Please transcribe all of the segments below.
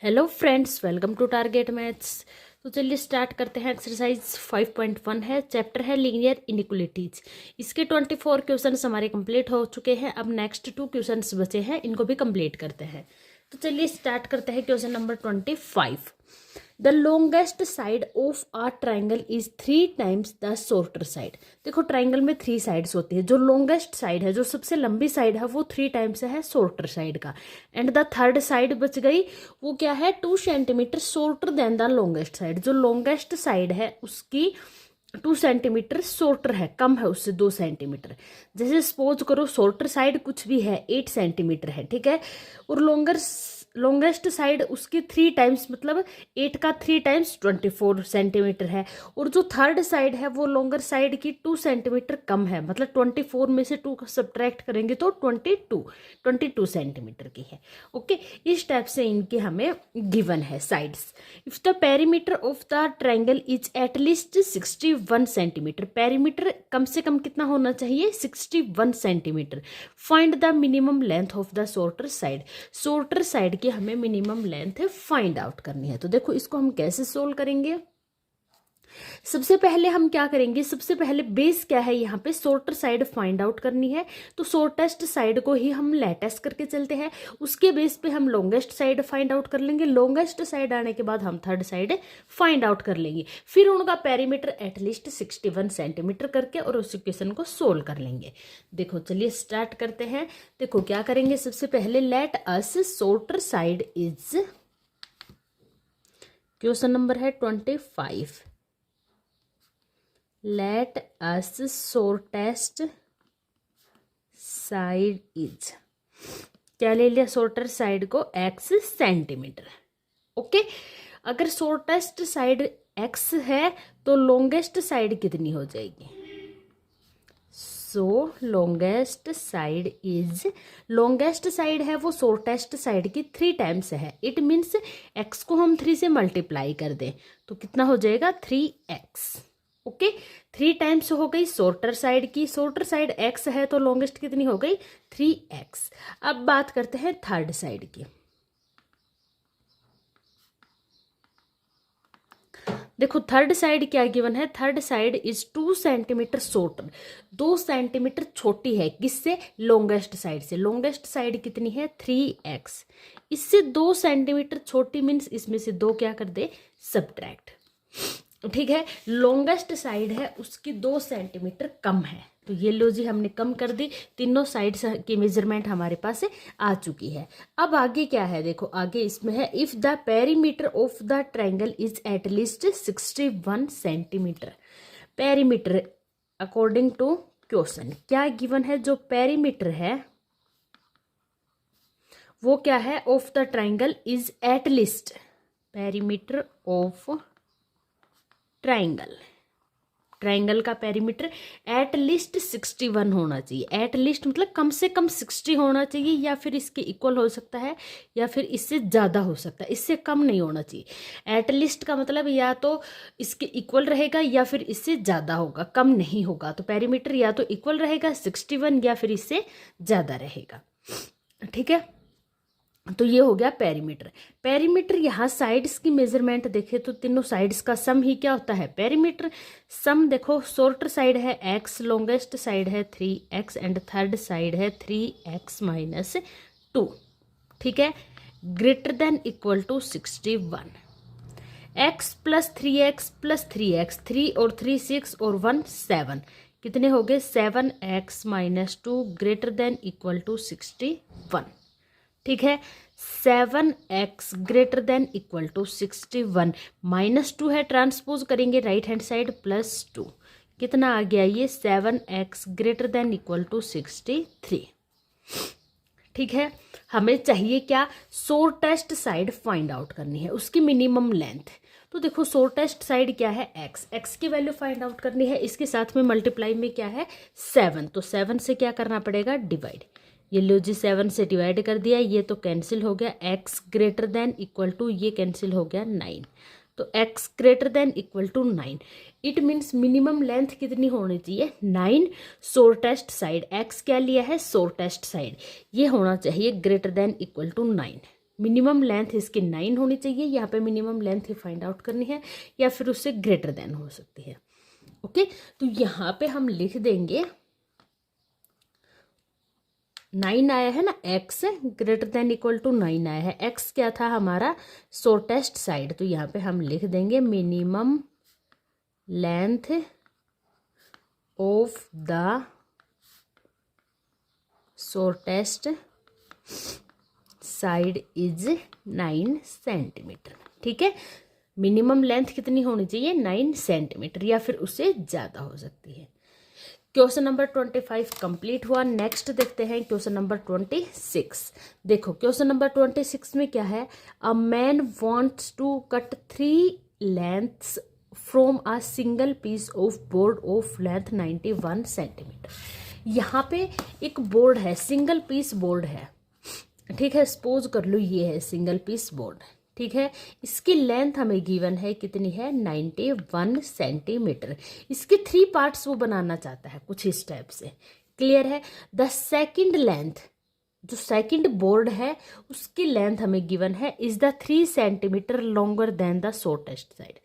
Hello friends, welcome to target maths. तो चलिए start करते हैं। एक्सरसाइज 5.1 है, चैप्टर है लीनियर इनइक्वालिटीज। इसके 24 क्वेश्चंस हमारे कंप्लीट हो चुके हैं। अब नेक्स्ट 2 क्वेश्चंस बचे हैं, इनको भी कंप्लीट करते हैं। तो चलिए स्टार्ट करते हैं। Question number 25। The longest side of a triangle is 3 times the shorter side. देखो ट्राइंगल में 3 साइड्स होती है। जो लॉन्गेस्ट साइड है, जो सबसे लंबी साइड है, वो 3 टाइम्स है शॉर्टर साइड का। एंड द थर्ड साइड बच गई, वो क्या है, 2 centimetre shorter than the longest side. जो लॉन्गेस्ट साइड है उसकी 2 सेंटीमीटर शॉर्टर है, कम है उससे 2 सेंटीमीटर। जैसे सपोज करो शॉर्टर साइड कुछ भी है 8 सेंटीमीटर है, ठीक है, और लॉन्गेस्ट साइड उसकी 3 टाइम्स, मतलब 8 का 3 टाइम्स 24 सेंटीमीटर है। और जो थर्ड साइड है वो लॉन्गर साइड की 2 सेंटीमीटर कम है, मतलब 24 में से 2 सब्ट्रैक्ट करेंगे तो 22 सेंटीमीटर की है। ओके, इस टाइप से इनके हमें गिवन है sides. If the perimeter of the triangle is at least 61 centimetre, perimeter कम से कम कितना होना चाहिए, 61 centimetre. Find the minimum length of the shorter side, shorter side की हमें मिनिमम लेंथ फाइंड आउट करनी है। तो देखो इसको हम कैसे सोल्व करेंगे। सबसे पहले हम क्या करेंगे, सबसे पहले बेस क्या है, यहाँ पे शॉर्टर साइड फाइंड आउट करनी है। तो शॉर्टेस्ट साइड को ही हम लेटेस्ट करके चलते हैं, उसके बेस पे हम लॉन्गेस्ट साइड फाइंड आउट कर लेंगे। लॉन्गेस्ट साइड आने के बाद हम थर्ड साइड फाइंड आउट कर लेंगे, फिर उनका पेरीमीटर एटलीस्ट 61 सेंटीमीटर करके और उस इक्वेशन को सोल्व कर लेंगे। देखो चलिए स्टार्ट करते हैं। देखो क्या करेंगे, सबसे पहले let us shorter side is, question number है 25। Let us shortest side is, क्या ले लिया, शॉर्टर साइड को x सेंटीमीटर। ओके, अगर शॉर्टेस्ट साइड x है तो लॉन्गेस्ट साइड कितनी हो जाएगी। So longest side is, longest side है वो शॉर्टेस्ट साइड की 3 टाइम्स है। इट मीन्स x को हम 3 से मल्टीप्लाई कर दें तो कितना हो जाएगा, 3x। ओके, 3 टाइम्स हो गई शॉर्टर साइड की, शॉर्टर साइड x है तो लॉन्गेस्ट कितनी हो गई, 3x। अब बात करते हैं थर्ड साइड की। देखो थर्ड साइड क्या गिवन है, third side is 2 centimetre shorter, 2 centimetre छोटी है किससे, लॉन्गेस्ट साइड से। लॉन्गेस्ट साइड कितनी है, 3x। इससे 2 सेंटीमीटर छोटी मीन्स इसमें से 2 क्या कर दे, सब्ट्रैक्ट। ठीक है, लॉन्गेस्ट साइड है उसकी 2 सेंटीमीटर कम है, तो ये लो जी हमने कम कर दी। तीनों साइड्स की मेजरमेंट हमारे पास आ चुकी है। अब आगे क्या है, देखो आगे इसमें है, if the perimeter of the triangle is at least 61 centimetre. Perimeter according to question क्या गिवन है, जो पेरीमीटर है वो क्या है, of the triangle is at least, perimeter of triangle का पेरीमीटर एट लीस्ट 61 होना चाहिए। एट लीस्ट मतलब कम से कम 60 होना चाहिए, या फिर इसके इक्वल हो सकता है या फिर इससे ज़्यादा हो सकता है, इससे कम नहीं होना चाहिए। एट लीस्ट का मतलब या तो इसके इक्वल रहेगा या फिर इससे ज़्यादा होगा, कम नहीं होगा। तो पेरीमीटर या तो इक्वल रहेगा 61 या फिर इससे ज़्यादा रहेगा। ठीक है, तो ये हो गया पेरीमीटर। पेरीमीटर यहाँ साइड्स की मेजरमेंट देखे तो तीनों साइड्स का सम ही क्या होता है, पेरीमीटर। सम देखो, शॉर्टर साइड है x, लॉन्गेस्ट साइड है 3x एंड थर्ड साइड है 3x माइनस 2। ठीक है, greater than equal to 61। x plus 3x plus 3x, 3 और 3 6 और 1 7, कितने हो गए, 7x minus 2 greater than equal to 61। ठीक है, 7x greater than equal to 61, minus 2 है, ट्रांसपोज करेंगे राइट हैंड साइड, प्लस 2, कितना आ गया ये, 7x greater than equal to 63। ठीक है, हमें चाहिए क्या, शॉर्टेस्ट साइड फाइंड आउट करनी है, उसकी मिनिमम लेंथ। तो देखो शॉर्टेस्ट साइड क्या है, x की वैल्यू फाइंड आउट करनी है, इसके साथ में मल्टीप्लाई में क्या है 7, तो 7 से क्या करना पड़ेगा, डिवाइड। ये लो जी 7 से डिवाइड कर दिया, ये तो कैंसिल हो गया, x greater than equal to, ये कैंसिल हो गया 9, तो x greater than equal to 9। It means minimum length कितनी होनी चाहिए, 9। शॉर्टेस्ट साइड x क्या लिया है, शॉर्टेस्ट साइड, ये होना चाहिए greater than equal to 9। Minimum length इसकी 9 होनी चाहिए, यहाँ पे मिनिमम लेंथ ही फाइंड आउट करनी है, या फिर उससे ग्रेटर देन हो सकती है। ओके, तो यहाँ पे हम लिख देंगे 9 आया है ना, x greater than equal to 9 आया है। x क्या था हमारा, शॉर्टेस्ट साइड, तो यहाँ पे हम लिख देंगे minimum length of the shortest side is 9 centimetre. ठीक है, मिनिमम लेंथ कितनी होनी चाहिए, 9 सेंटीमीटर, या फिर उससे ज़्यादा हो सकती है। क्वेश्चन नंबर 25 कंप्लीट हुआ। नेक्स्ट देखते हैं क्वेश्चन नंबर 26। देखो क्वेश्चन नंबर 26 में क्या है, a man wants to cut 3 lengths from a single piece of board of length 91 centimetre. यहाँ पे एक बोर्ड है, सिंगल पीस बोर्ड है, ठीक है, सपोज कर लो ये है सिंगल पीस बोर्ड, ठीक है। इसकी लेंथ हमें गिवन है कितनी है, 91 सेंटीमीटर। इसके 3 पार्ट्स वो बनाना चाहता है कुछ इस टाइप से, क्लियर है। द सेकंड लेंथ, जो सेकंड बोर्ड है उसकी लेंथ हमें गिवन है is the 3 centimetre longer than the shortest side.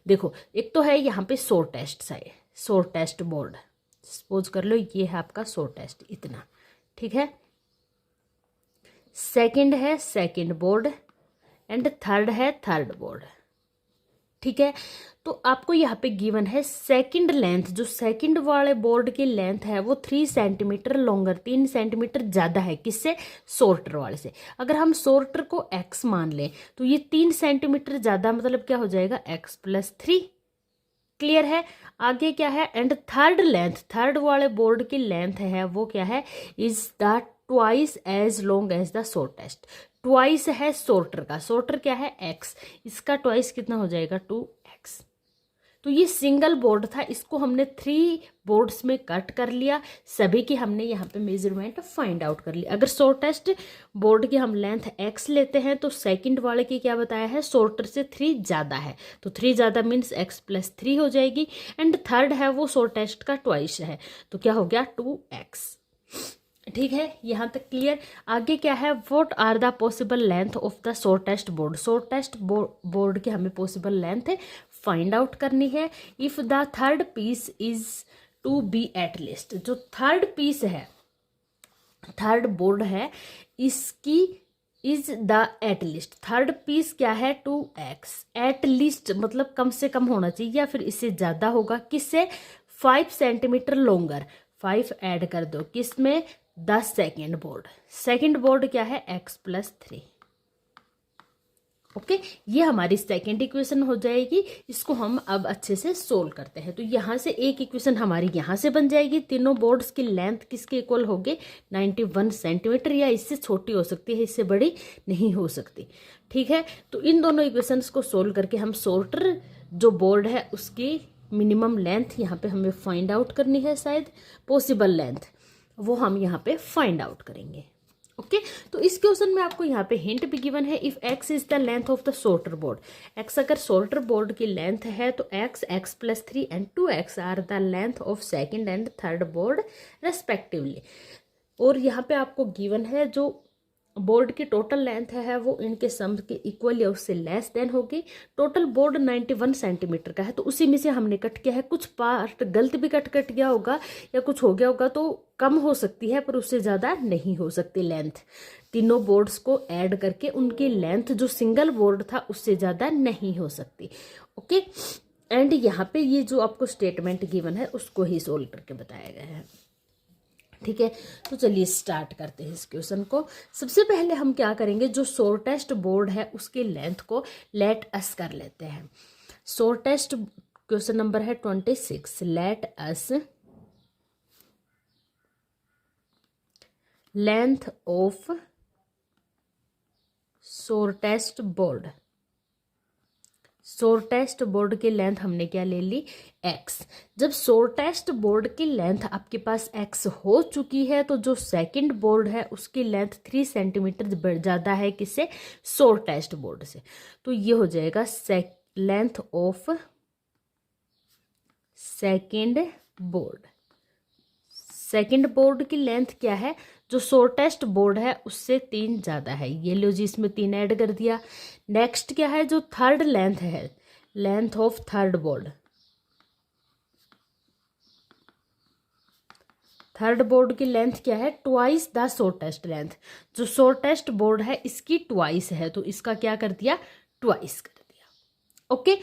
देखो एक तो है यहाँ पे shortest side, shortest board, suppose कर लो ये है आपका शॉर्टेस्ट इतना, ठीक है। सेकंड है सेकंड बोर्ड एंड थर्ड है थर्ड बोर्ड, ठीक है। तो आपको यहाँ पे गिवन है सेकंड लेंथ, जो सेकंड वाले बोर्ड की लेंथ है वो 3 सेंटीमीटर लॉन्गर, 3 सेंटीमीटर ज़्यादा है, किससे, शॉर्टर वाले से। अगर हम शॉर्टर को x मान लें तो ये 3 सेंटीमीटर ज़्यादा मतलब क्या हो जाएगा, x + 3, क्लियर है। आगे क्या है, एंड थर्ड लेंथ, थर्ड वाले बोर्ड की लेंथ है वो क्या है, is the twice as long as the shortest. Twice है शॉर्टर का, शॉर्टर क्या है x, इसका ट्वाइस कितना हो जाएगा 2x। तो ये सिंगल बोर्ड था, इसको हमने 3 बोर्ड्स में कट कर लिया, सभी की हमने यहाँ पे मेजरमेंट फाइंड आउट कर ली। अगर शॉर्टेस्ट बोर्ड की हम लेंथ x लेते हैं तो सेकंड वाले की क्या बताया है, शॉर्टर से 3 ज़्यादा है, तो 3 ज़्यादा मीन्स x + 3 हो जाएगी, एंड थर्ड है वो शॉर्टेस्ट का ट्वाइस है, तो क्या हो गया 2x, ठीक है। यहाँ तक क्लियर। आगे क्या है, what are the possible length of the shortest board, shortest board की हमें पॉसिबल लेंथ फाइंड आउट करनी है। If the third piece is to be at least, जो थर्ड पीस है, थर्ड बोर्ड है, इसकी is the at least, third piece क्या है 2x, एट लीस्ट मतलब कम से कम होना चाहिए या फिर इससे ज़्यादा होगा, किससे, 5 सेंटीमीटर लॉन्गर, 5 ऐड कर दो किसमें, 10 सेकेंड बोर्ड, सेकेंड बोर्ड क्या है x + 3, ओके। ये हमारी सेकेंड इक्वेशन हो जाएगी। इसको हम अब अच्छे से सोल्व करते हैं। तो यहाँ से एक इक्वेशन हमारी यहाँ से बन जाएगी, तीनों बोर्ड्स की लेंथ किसके इक्वल होगी, 91 सेंटीमीटर, या इससे छोटी हो सकती है, इससे बड़ी नहीं हो सकती, ठीक है। तो इन दोनों इक्वेशंस को सोल्व करके हम शॉर्टर जो बोर्ड है उसकी मिनिमम लेंथ यहाँ पे हमें फाइंड आउट करनी है, शायद पॉसिबल लेंथ वो हम यहाँ पे फाइंड आउट करेंगे, ओके। तो इस क्वेश्चन में आपको यहाँ पे हिंट भी गिवन है, if x is the length of the shorter board, x अगर शॉर्टर बोर्ड की लेंथ है तो x + 3 and 2x are the length of second and third board respectively. और यहाँ पे आपको गिवन है जो बोर्ड की टोटल लेंथ है वो इनके सम के इक्वल या उससे लेस देन होगी। टोटल बोर्ड 91 सेंटीमीटर का है, तो उसी में से हमने कट किया है, कुछ पार्ट गलत भी कट गया होगा या कुछ हो गया होगा, तो कम हो सकती है पर उससे ज़्यादा नहीं हो सकती लेंथ। तीनों बोर्ड्स को ऐड करके उनकी लेंथ जो सिंगल बोर्ड था उससे ज़्यादा नहीं हो सकती, ओके। एंड यहाँ पे ये जो आपको स्टेटमेंट गिवन है उसको ही सोल्व करके बताया गया है, ठीक है। तो चलिए स्टार्ट करते हैं इस क्वेश्चन को। सबसे पहले हम क्या करेंगे, जो शॉर्टेस्ट बोर्ड है उसकी लेंथ को लेट अस कर लेते हैं। शॉर्टेस्ट क्वेश्चन नंबर है 26, let us length of shortest board, shortest board की लेंथ हमने क्या ले ली, x। जब शॉर्टेस्ट बोर्ड की लेंथ आपके पास x हो चुकी है तो जो सेकंड बोर्ड है उसकी लेंथ 3 सेंटीमीटर ज़्यादा है किससे, शॉर्टेस्ट बोर्ड से। तो ये हो जाएगा length of second board. Second board की लेंथ क्या है, जो शॉर्टेस्ट बोर्ड है उससे 3 ज़्यादा है। ये लो जी, इसमें 3 ऐड कर दिया। नेक्स्ट क्या है, जो थर्ड लेंथ है, length of third board, third board की लेंथ क्या है, ट्वाइस द शॉर्टेस्ट लेंथ। जो शॉर्टेस्ट बोर्ड है इसकी ट्वाइस है, तो इसका क्या कर दिया, ट्वाइस कर दिया। ओके,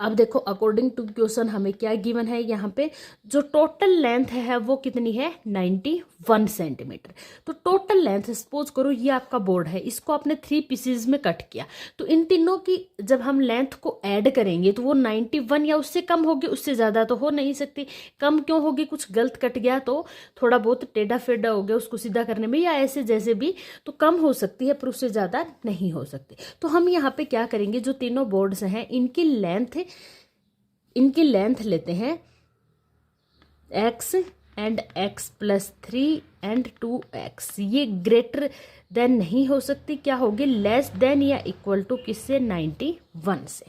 अब देखो अकॉर्डिंग टू क्वेश्चन हमें क्या गिवन है, यहाँ पे जो टोटल लेंथ है वो कितनी है, 91 सेंटीमीटर। तो टोटल लेंथ, सपोज करो ये आपका बोर्ड है, इसको आपने 3 पीसेज में कट किया, तो इन तीनों की जब हम लेंथ को ऐड करेंगे तो वो 91 या उससे कम होगी, उससे ज़्यादा तो हो नहीं सकती। कम क्यों होगी, कुछ गलत कट गया तो थोड़ा बहुत टेढ़ा फेढ़ा हो गया, उसको सीधा करने में या ऐसे जैसे भी, तो कम हो सकती है पर उससे ज़्यादा नहीं हो सकती। तो हम यहाँ पे क्या करेंगे, जो तीनों बोर्ड्स हैं इनकी लेंथ लेते हैं x and x+3 and 2x। ये ग्रेटर देन नहीं हो सकती, क्या होगी, लेस देन या इक्वल टू किससे, 91 से।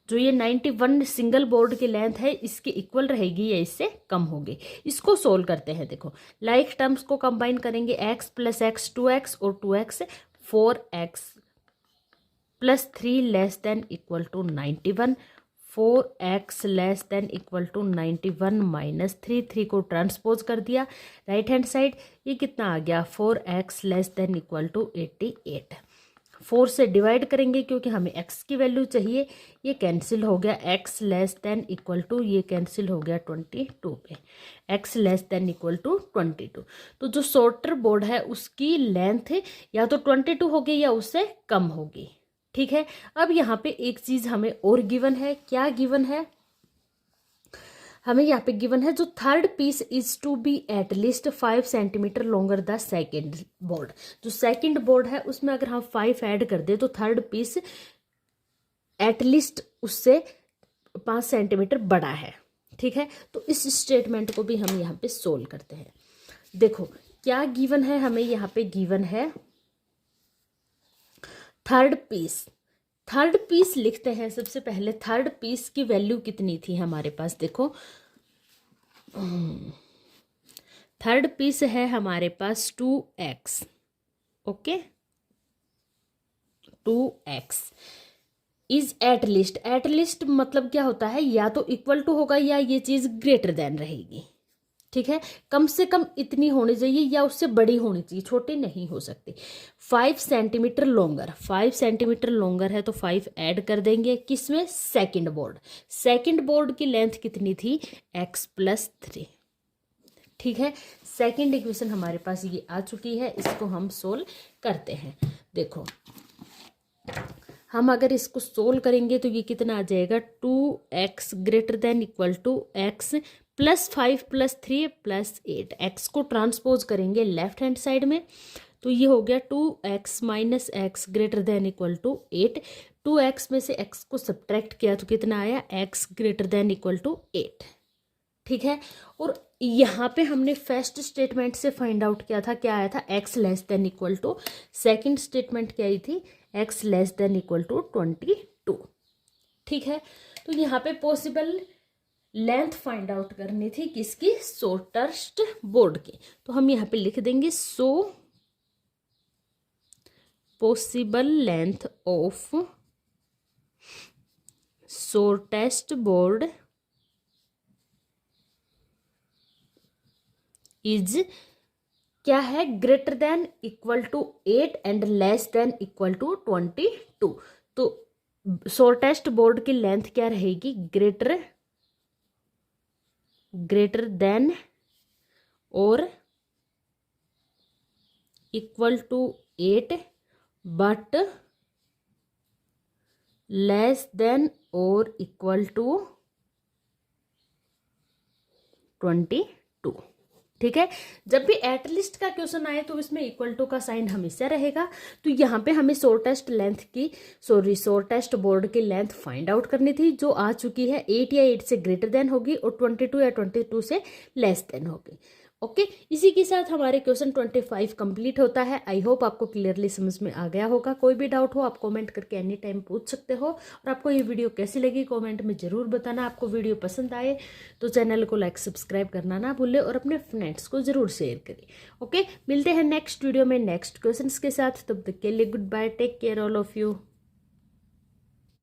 जो ये 91 सिंगल बोर्ड की लेंथ है इसके इक्वल रहेगी या इससे कम होगी। इसको सोल्व करते हैं। देखो लाइक टर्म्स को कंबाइन करेंगे, x + x 2x और 2x 4x+3 less than equal to 91, 4x less than equal to 91 minus 3 को ट्रांसपोज कर दिया राइट हैंड साइड। ये कितना आ गया, 4x less than equal to 88। 4 से डिवाइड करेंगे क्योंकि हमें x की वैल्यू चाहिए, ये कैंसिल हो गया, x less than equal to, ये कैंसिल हो गया 22 पे, x less than equal to 22। तो जो शॉर्टर बोर्ड है उसकी लेंथ या तो 22 होगी या उससे कम होगी। ठीक है, अब यहाँ पे एक चीज हमें और गिवन है, क्या गिवन है, हमें यहाँ पे गिवन है जो third piece is to be at least 5 centimetre longer the second board. जो सेकेंड बोर्ड है उसमें अगर हम 5 ऐड कर दे तो थर्ड पीस एटलीस्ट उससे 5 सेंटीमीटर बड़ा है। ठीक है, तो इस स्टेटमेंट को भी हम यहाँ पे सोल्व करते हैं। देखो क्या गिवन है, हमें यहाँ पे गिवन है थर्ड पीस लिखते हैं। सबसे पहले थर्ड पीस की वैल्यू कितनी थी हमारे पास, देखो थर्ड पीस है हमारे पास 2x। Okay, 2x is at least मतलब क्या होता है, या तो इक्वल टू होगा या ये चीज ग्रेटर देन रहेगी। ठीक है, कम से कम इतनी होनी चाहिए या उससे बड़ी होनी चाहिए, छोटी नहीं हो सकती। 5 सेंटीमीटर लॉन्गर है तो 5 ऐड कर देंगे, किसमें, सेकंड बोर्ड की लेंथ कितनी थी, x+3। ठीक है, सेकंड इक्वेशन हमारे पास ये आ चुकी है, इसको हम सोल्व करते हैं। देखो हम अगर इसको सोल्व करेंगे तो ये कितना आ जाएगा, 2x greater than equal to x +5 +3 +8। x को ट्रांसपोज करेंगे लेफ्ट हैंड साइड में, तो ये हो गया 2x minus x greater than equal to 8। 2x में से x को सब्ट्रैक्ट किया तो कितना आया, x greater than equal to 8। ठीक है, और यहाँ पे हमने फर्स्ट स्टेटमेंट से फाइंड आउट किया था, क्या आया था, x less than equal to, second statement क्या आई थी, x less than equal to 22। ठीक है, तो यहाँ पे पॉसिबल लेंथ फाइंड आउट करनी थी किसकी, शॉर्टेस्ट बोर्ड की। तो हम यहाँ पे लिख देंगे so possible length of shortest board is क्या है, greater than equal to 8 and less than equal to 22। तो शॉर्टेस्ट बोर्ड की लेंथ क्या रहेगी, ग्रेटर देन और equal to 8 but less than और इक्वल टू 22। ठीक है, जब भी एटलीस्ट का क्वेश्चन आए तो इसमें इक्वल टू का साइन हमेशा रहेगा। तो यहाँ पे हमें शॉर्टेस्ट बोर्ड की लेंथ फाइंड आउट करनी थी, जो आ चुकी है 8 या 8 से ग्रेटर देन होगी और 22 या 22 से लेस देन होगी। ओके, इसी के साथ हमारे क्वेश्चन 25 कंप्लीट होता है। आई होप आपको क्लियरली समझ में आ गया होगा। कोई भी डाउट हो आप कमेंट करके एनी टाइम पूछ सकते हो। और आपको ये वीडियो कैसी लगी कमेंट में ज़रूर बताना। आपको वीडियो पसंद आए तो चैनल को लाइक सब्सक्राइब करना ना भूलें और अपने फ्रेंड्स को ज़रूर शेयर करें। ओके, मिलते हैं नेक्स्ट वीडियो में नेक्स्ट क्वेश्चन के साथ। तब तक के लिए good bye, take care all of you.